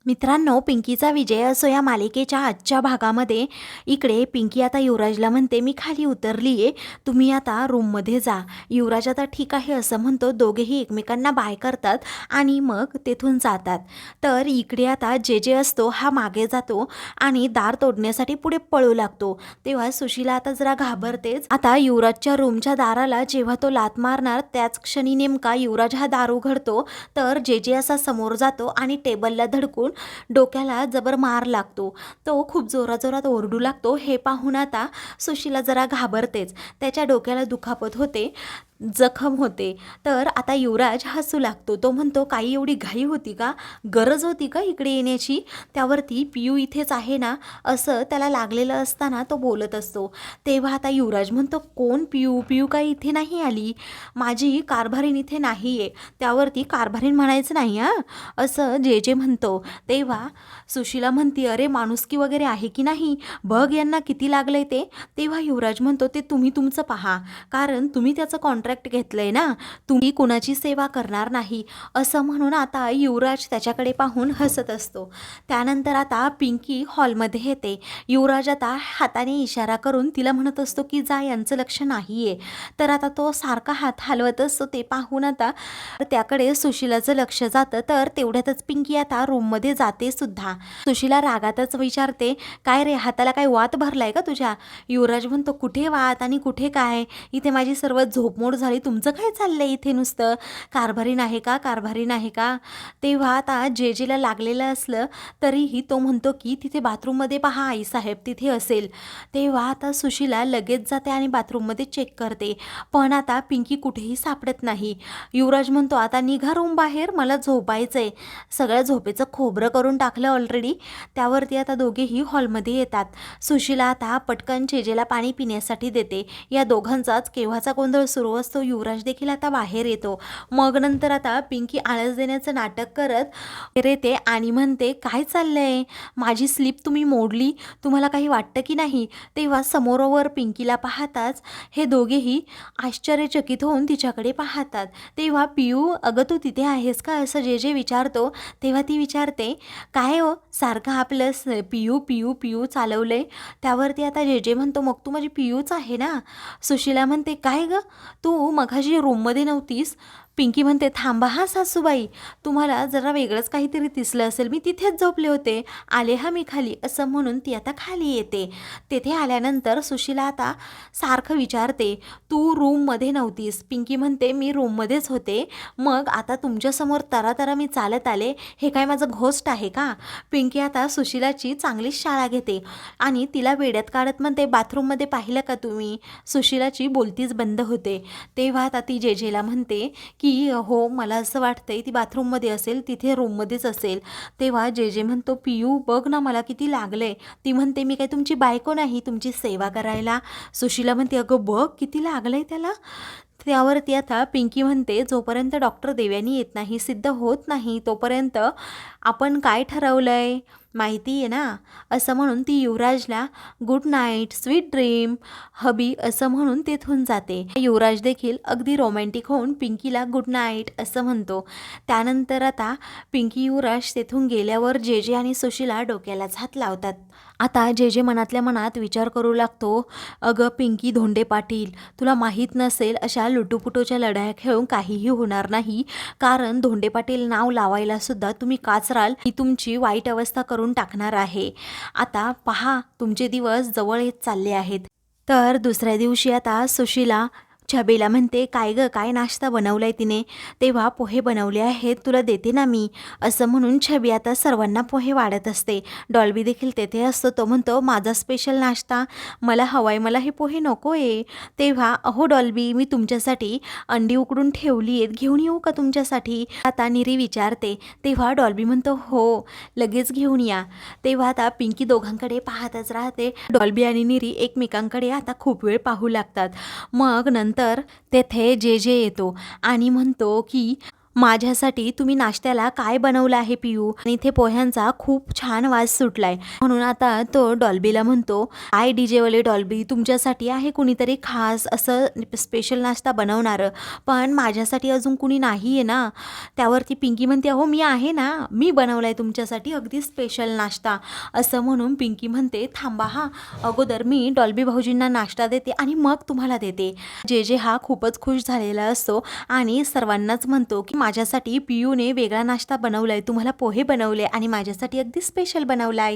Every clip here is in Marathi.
मित्रांनो, पिंकीचा विजय असो या मालिकेच्या आजच्या भागामध्ये इकडे पिंकी आता युवराजला म्हणते, मी खाली उतरली आहे, तुम्ही आता रूममध्ये जा. युवराज आता ठीक आहे असं म्हणतो. दोघेही एकमेकांना बाय करतात आणि मग तेथून जातात. तर इकडे आता जे जे असतो हा मागे जातो आणि दार तोडण्यासाठी पुढे पळू लागतो. तेव्हा सुशीला आता जरा घाबरतेच. आता युवराजच्या रूमच्या दाराला जेव्हा तो लाथ मारणार त्याच क्षणी नेमका युवराज हा दार उघडतो. तर जे जे असा समोर जातो आणि टेबलला धडकून डोक्याला जबर मार लागतो. तो खूप जोराजोरात ओरडू लागतो. हे पाहून आता सुशीला जरा घाबरतेच. त्याच्या डोक्याला दुखापत होते, जखम होते. तर आता युवराज हसू लागतो. तो म्हणतो, काही एवढी घाई होती का, गरज होती का इकडे येण्याची? त्यावरती पियू इथेच आहे ना, असं त्याला लागलेलं असताना तो बोलत असतो. तेव्हा आता युवराज म्हणतो, कोण पियू? पियू काही इथे नाही आली, माझी कारभारीण इथे नाही आहे. त्यावरती कारभारीण म्हणायचं नाही हां, असं जे जे म्हणतो. तेव्हा सुशीला म्हणते, अरे माणुसकी वगैरे आहे की नाही, बघ यांना किती लागलंय ते. तेव्हा युवराज म्हणतो, ते तुम्ही तुमचं पहा, कारण तुम्ही त्याचं कॉन्ट्रॅक्ट घेतलंय ना, तुम्ही कुणाची सेवा करणार नाही, असं म्हणून आता युवराज त्याच्याकडे पाहून हसत असतो. त्यानंतर आता पिंकी हॉलमध्ये येते. युवराज आता हाताने इशारा करून तिला म्हणत असतो की जा, यांचं लक्ष नाही आहे. तर आता तो सारखा हात हलवत असतो. ते पाहून आता त्याकडे सुशीलाचं लक्ष जातं. तर तेवढ्यातच पिंकी आता रूममध्ये जाते सुद्धा. सुशीला रागातच विचारते, काय रे, हाताला काय वात भरलाय का तुझ्या? युवराज म्हणतो, कुठे वात आणि कुठे काय, इथे माझी सर्व झोपमोड झाली, तुमचं काय चाललंय इथे नुसतं, कारभारी नाही का, कारभारी नाही का? तेव्हा आता जे जेला लागलेलं असलं तरीही तो म्हणतो की तिथे बाथरूममध्ये पहा आईसाहेब, तिथे असेल. तेव्हा आता सुशीला लगेच जाते आणि बाथरूममध्ये चेक करते, पण आता पिंकी कुठेही सापडत नाही. युवराज म्हणतो, आता निघा रूम बाहेर, मला झोपायचंय. सगळं झोपेचं खोबरं करून टाकलं ऑलरेडी. त्यावरती आता दोघेही हॉलमध्ये येतात. सुशीला आता पटकन जेजेला पाणी पिण्यासाठी देते. या दोघांचाच केव्हाचा गोंधळ सुरू असतो. युवराज देखील आता बाहेर येतो. मग नंतर आता पिंकी आळस देण्याचं नाटक करत येते आणि म्हणते, काय चाललंय, माझी स्लीप तुम्ही मोडली, तुम्हाला काही वाटतं की नाही? तेव्हा समोरवर पिंकीला पाहताच हे दोघेही आश्चर्यचकित होऊन तिच्याकडे पाहतात. तेव्हा पियू, अगं तू तिथे आहेस का, असं जे जे विचारतो. तेव्हा ती विचारते, काय हो, सारखं आपलं पियू पियू पियू चालवलंय. त्यावरती आता जे जे म्हणतो, मग तू माझी पियूच आहे ना? सुशीला म्हणते, काय गं, तू मघाशी रूममध्ये नव्हतीस? पिंकी म्हणते, थांबा हा सासूबाई, तुम्हाला जरा वेगळंच काहीतरी दिसलं असेल, मी तिथेच झोपले होते, आले हा मी खाली, असं म्हणून ती आता खाली येते. तेथे आल्यानंतर सुशीला आता सारखं विचारते, तू रूममध्ये नव्हतीस? पिंकी म्हणते, मी रूममध्येच होते, मग आता तुमच्यासमोर तरा मी चालत आले, हे काय माझं घोस्ट आहे का? पिंकी आता सुशीलाची चांगलीच शाळा घेते आणि तिला वेड्यात काढत म्हणते, बाथरूममध्ये पाहिलं का तुम्ही? सुशीलाची बोलतीच बंद होते. तेव्हा आता ती जेजेला म्हणते की हो, मला असं वाटतंय ती बाथरूममध्ये असेल, तिथे रूममध्येच असेल. तेव्हा जे जे म्हणतो, पियू बघ ना, मला किती लागलंय. ती म्हणते, मी काय तुमची बायको नाही तुमची सेवा करायला? सुशीला म्हणते, अगं बघ किती लागलंय त्याला. त्यावरती आता पिंकी म्हणते, जोपर्यंत डॉक्टर देव्यानी येत नाही, सिद्ध होत नाही, तोपर्यंत आपण काय ठरवलंय माहिती आहे ना, असं म्हणून ती युवराजला गुड नाईट, स्वीट ड्रीम हबी असं म्हणून तेथून जाते. युवराज देखील अगदी रोमॅन्टिक होऊन पिंकीला गुड नाईट असं म्हणतो. त्यानंतर आता पिंकी युवराज तेथून गेल्यावर जे जे आणि सुशीला डोक्यालाच हात लावतात. आता जे जे मनातल्या मनात विचार करू लागतो, अगं पिंकी धोंडे पाटील, तुला माहीत नसेल, अशा लुटूपुटूच्या लढाया खेळून काहीही होणार नाही, कारण धोंडे पाटील नाव लावायला सुद्धा तुम्ही काचराल, ही तुमची वाईट अवस्था करून टाकणार आहे. आता पहा, तुमचे दिवस जवळ येत चालले आहेत. तर दुसऱ्या दिवशी आता सुशीला छबीला म्हणते, काय गं, काय नाश्ता बनवलाय तिने? तेव्हा पोहे बनवले आहेत, तुला देते ना मी, असं म्हणून छबी आता सर्वांना पोहे वाढत असते. डॉल्बी देखील तेथे असतो. तो म्हणतो, माझा स्पेशल नाश्ता मला हवाय, मला हे पोहे नको आहे. तेव्हा, अहो डॉल्बी, मी तुमच्यासाठी अंडी उकडून ठेवली आहेत, घेऊन येऊ का तुमच्यासाठी? आता निरी विचारते. तेव्हा डॉल्बी म्हणतो, हो, लगेच घेऊन या. तेव्हा आता पिंकी दोघांकडे पाहतच राहते. डॉल्बी आणि निरी एकमेकांकडे आता खूप वेळ पाहू लागतात. मग नंतर तेथे जे जे येतो आणि म्हणतो की माझ्यासाठी तुम्ही नाश्त्याला काय बनवलं आहे पियू? आणि इथे पोह्यांचा खूप छान वास सुटलाय. म्हणून आता तो डॉल्बीला म्हणतो, काय डीजेवाले डॉल्बी, तुमच्यासाठी आहे कुणीतरी खास असं स्पेशल नाश्ता बनवणारं, पण माझ्यासाठी अजून कुणी नाही आहे ना. त्यावरती पिंकी म्हणते, अहो मी आहे ना, मी बनवलाय तुमच्यासाठी अगदी स्पेशल नाश्ता. असं म्हणून पिंकी म्हणते, थांबा हा, अगोदर मी डॉल्बी भाऊजींना नाश्ता देते आणि मग तुम्हाला देते. जे जे हा खूपच खुश झालेला असतो आणि सर्वांनाच म्हणतो की माझ्यासाठी पियूने वेगळा नाश्ता बनवलाय, तुम्हाला पोहे बनवले आणि माझ्यासाठी अगदी स्पेशल बनवलाय.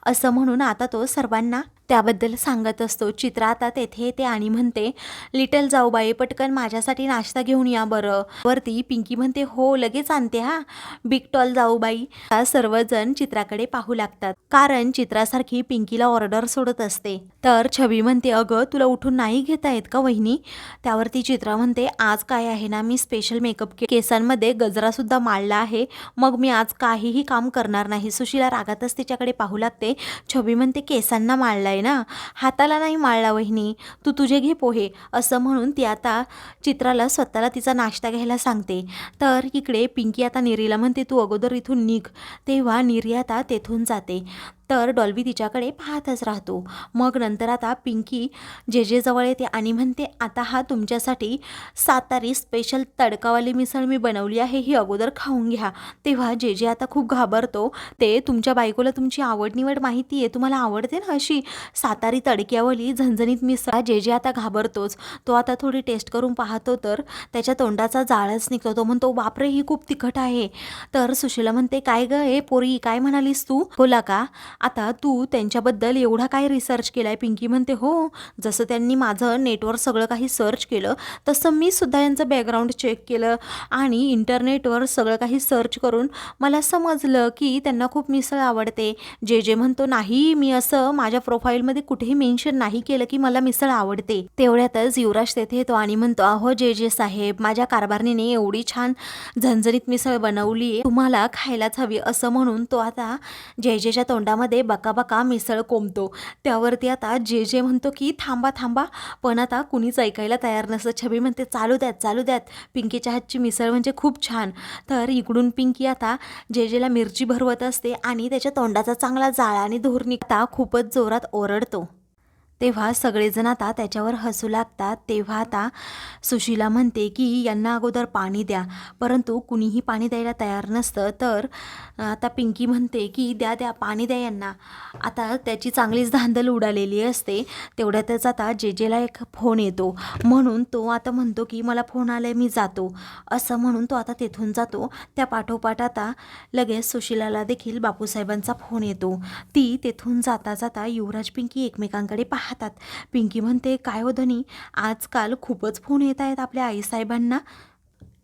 असं म्हणून आता तो सर्वांना त्याबद्दल सांगत असतो. चित्रा आता तेथे येते आणि म्हणते, लिटल जाऊबाई पटकन माझ्यासाठी नाश्ता घेऊन या बरं. वरती पिंकी म्हणते, हो लगेच आणते हा बिग टॉल जाऊबाई. सर्वजण चित्राकडे पाहू लागतात, कारण चित्रासारखी पिंकीला ऑर्डर सोडत असते. तर छबी म्हणते, अगं तुला उठून नाही घेता येत का वहिनी? त्यावरती चित्रा म्हणते, आज काय आहे ना, मी स्पेशल मेकअप केसांमध्ये गजरा सुद्धा माळला आहे, मग मी आज काहीही काम करणार नाही. सुशीला रागातच तिच्याकडे पाहू लागते. छबी म्हणते, केसांना माळलाय ना, हाताला नाही माळला वहिनी, तू तुझे घे पोहे. असं म्हणून ती आता चित्राला स्वतःला तिचा नाश्ता घ्यायला सांगते. तर इकडे पिंकी आता निरीला म्हणते, तू अगोदर इथून निघ. तेव्हा निरी आता तेथून जाते. तर डॉल्बी तिच्याकडे पाहतच राहतो. मग नंतर आता पिंकी जे जे जवळ येते आणि म्हणते, आता हा तुमच्यासाठी सातारी स्पेशल तडकावाली मिसळ मी बनवली आहे, ही अगोदर खाऊन घ्या. तेव्हा जे जे आता खूप घाबरतो. ते तुमच्या बायकोला तुमची आवड निवड माहिती आहे, तुम्हाला आवडते ना अशी सातारी तडक्यावाली झणझणीत मिसळ. जे जे आता घाबरतोच. तो आता थोडी टेस्ट करून पाहतो तर त्याच्या तोंडाचा जाळच निघतो. तो म्हणतो, बापरे ही खूप तिखट आहे. तर सुशीला म्हणते, काय ग ए पोरी, काय म्हणालीस तू? बोला का आता तू त्यांच्याबद्दल एवढा काय रिसर्च केलाय? पिंकी म्हणते, हो, जसं त्यांनी माझं नेटवर सगळं काही सर्च केलं तसं मी सुद्धा यांचं बॅकग्राऊंड चेक केलं आणि इंटरनेटवर सगळं काही सर्च करून मला समजलं की त्यांना खूप मिसळ आवडते. जे जे म्हणतो, नाही, मी असं माझ्या प्रोफाईलमध्ये कुठेही मेन्शन नाही केलं की मला मिसळ आवडते. तेवढ्यातच युवराज तेथे येतो आणि म्हणतो, अहो जे जे साहेब, माझ्या कारभारणीने एवढी छान झणझणीत मिसळ बनवली आहे, तुम्हाला खायलाच हवी. असं म्हणून तो आता जे जेच्या तोंडामध्ये बका बका मिसळ कोंबतो. त्यावरती आता जे जे म्हणतो की थांबा थांबा, पण आता कुणीच ऐकायला तयार नसतं. छबी म्हणते, चालू द्यात चालू द्यात, पिंकीच्या हातची मिसळ म्हणजे खूप छान. तर इकडून पिंकी आता जे जेला मिरची भरवत असते आणि त्याच्या तोंडाचा चांगला जाळा आणि धूर निघता खूपच जोरात ओरडतो. तेव्हा सगळेजण आता त्याच्यावर हसू लागतात. तेव्हा आता सुशीला म्हणते की यांना अगोदर पाणी द्या, परंतु कुणीही पाणी द्यायला तयार नसतं. तर आता पिंकी म्हणते की द्या द्या, पाणी द्या यांना. आता त्याची चांगलीच धांदल उडालेली असते. तेवढ्यातच आता जे जेला एक फोन येतो, म्हणून तो आता म्हणतो की मला फोन आलाय, मी जातो. असं म्हणून तो आता तेथून जातो. त्या पाठोपाठ आता लगेच सुशीलाला देखील बापूसाहेबांचा फोन येतो. ती तेथून जाता जाता युवराज पिंकी एकमेकांकडे पाहतात. पिंकी म्हणते, काय हो धनी, आजकाल खूपच फोन येत आहेत आपल्या आईसाहेबांना.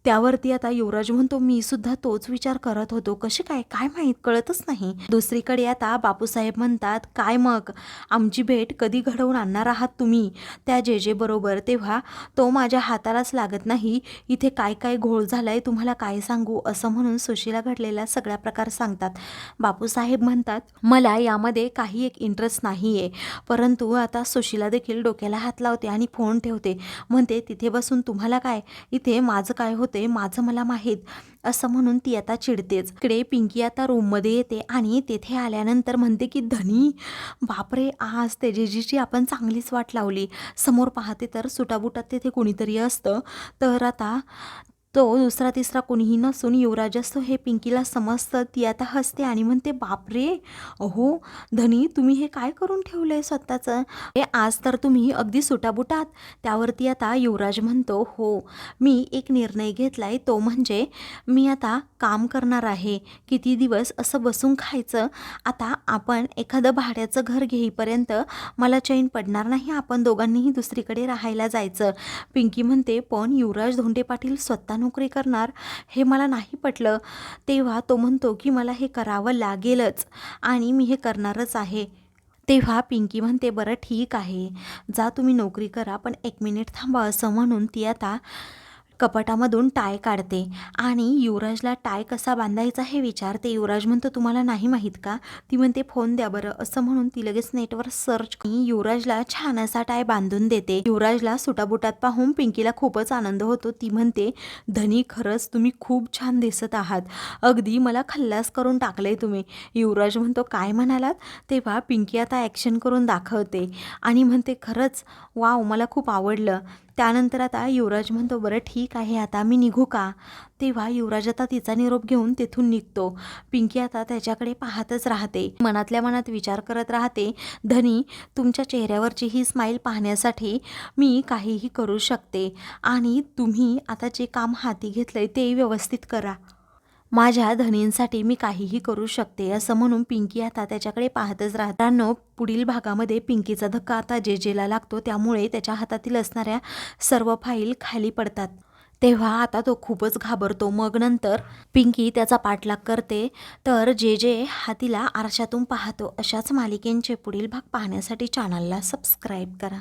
त्यावरती आता युवराज म्हणतो, मी सुद्धा तोच विचार करत होतो, कसे काय, काय माहीत, कळतच नाही. दुसरीकडे आता बापूसाहेब म्हणतात, काय मग आमची भेट कधी घडवून आणणार आहात तुम्ही त्या जे जे बरोबर? तेव्हा तो माझ्या हातालाच लागत नाही, इथे काय काय घोळ झालाय तुम्हाला काय सांगू. असं म्हणून सुशीला घडलेला सगळा प्रकार सांगतात. बापूसाहेब म्हणतात, मला यामध्ये काही एक इंटरेस्ट नाही आहे. परंतु आता सुशीला देखील डोक्याला हात लावते आणि फोन ठेवते. म्हणते, तिथे बसून तुम्हाला काय, इथे माझं काय होते माझं मला माहीत. असं म्हणून ती आता चिडतेच. इकडे पिंकी आता रूममध्ये येते आणि तेथे आल्यानंतर म्हणते की धनी, बापरे, आज तेजेजीची आपण चांगलीच वाट लावली. समोर पाहते तर सुटाबुटात तेथे कुणीतरी असतं. तर आता तो दुसरा तिसरा कोणीही नसून युवराज असतो हे पिंकीला समजतं. ती आता हसते आणि म्हणते, बापरे, अहो धनी, तुम्ही हे काय करून ठेवलंय स्वतःचं? आज तर तुम्ही अगदी सुटाबुटात. त्यावरती आता युवराज म्हणतो, हो, मी एक निर्णय घेतलाय, तो म्हणजे मी आता काम करणार आहे. किती दिवस असं बसून खायचं? आता आपण एखादं भाड्याचं घर घेईपर्यंत मला चैन पडणार नाही, आपण दोघांनीही दुसरीकडे राहायला जायचं. पिंकी म्हणते, पण युवराज धोंडे पाटील स्वतः नोकरी करणार, हे मला नाही पटलं. तेव्हा तो म्हणतो की मला हे करावं लागेलच आणि मी हे करणारच आहे. तेव्हा पिंकी म्हणते, बरं ठीक आहे, जा तुम्ही नोकरी करा, पण 1 मिनिट थांबा. असं म्हणून ती आता कपाटामधून टाय काढते आणि युवराजला टाय कसा बांधायचा हे विचारते. युवराज म्हणतो, तुम्हाला नाही माहीत का? ती म्हणते, फोन द्या बरं. असं म्हणून ती लगेच नेटवर सर्च युवराजला छान असा टाय बांधून देते. युवराजला सुटाबुटात पाहून पिंकीला खूपच आनंद होतो. ती म्हणते, धनी खरंच तुम्ही खूप छान दिसत आहात, अगदी मला खल्लास करून टाकले तुम्ही. युवराज म्हणतो, काय म्हणालात? तेव्हा पिंकी आता ॲक्शन करून दाखवते आणि म्हणते, खरंच वाव, मला खूप आवडलं. त्यानंतर आता युवराज म्हणतो, बरं ठीक आहे, आता मी निघू का? तेव्हा युवराज आता तिचा निरोप घेऊन तिथून निघतो. पिंकी आता त्याच्याकडे पाहतच राहते, मनातल्या मनात विचार करत राहते, धनी तुमच्या चेहऱ्यावरची ही स्माईल पाहण्यासाठी मी काहीही करू शकते आणि तुम्ही आता जे काम हाती घेतलंय ते व्यवस्थित करा. माझ्या धनींसाठी मी काहीही करू शकते, असं म्हणून पिंकी आता त्याच्याकडे पाहतच राहताना पुढील भागामध्ये पिंकीचा धक्का आता जेजेला लागतो. त्यामुळे त्याच्या हातातील असणाऱ्या सर्व फाईल खाली पडतात. तेव्हा आता तो खूपच घाबरतो. मग नंतर पिंकी त्याचा पाठलाग करते. तर जे हा तिला आरशातून पाहतो. अशाच मालिकेंचे पुढील भाग पाहण्यासाठी चॅनलला सबस्क्राईब करा.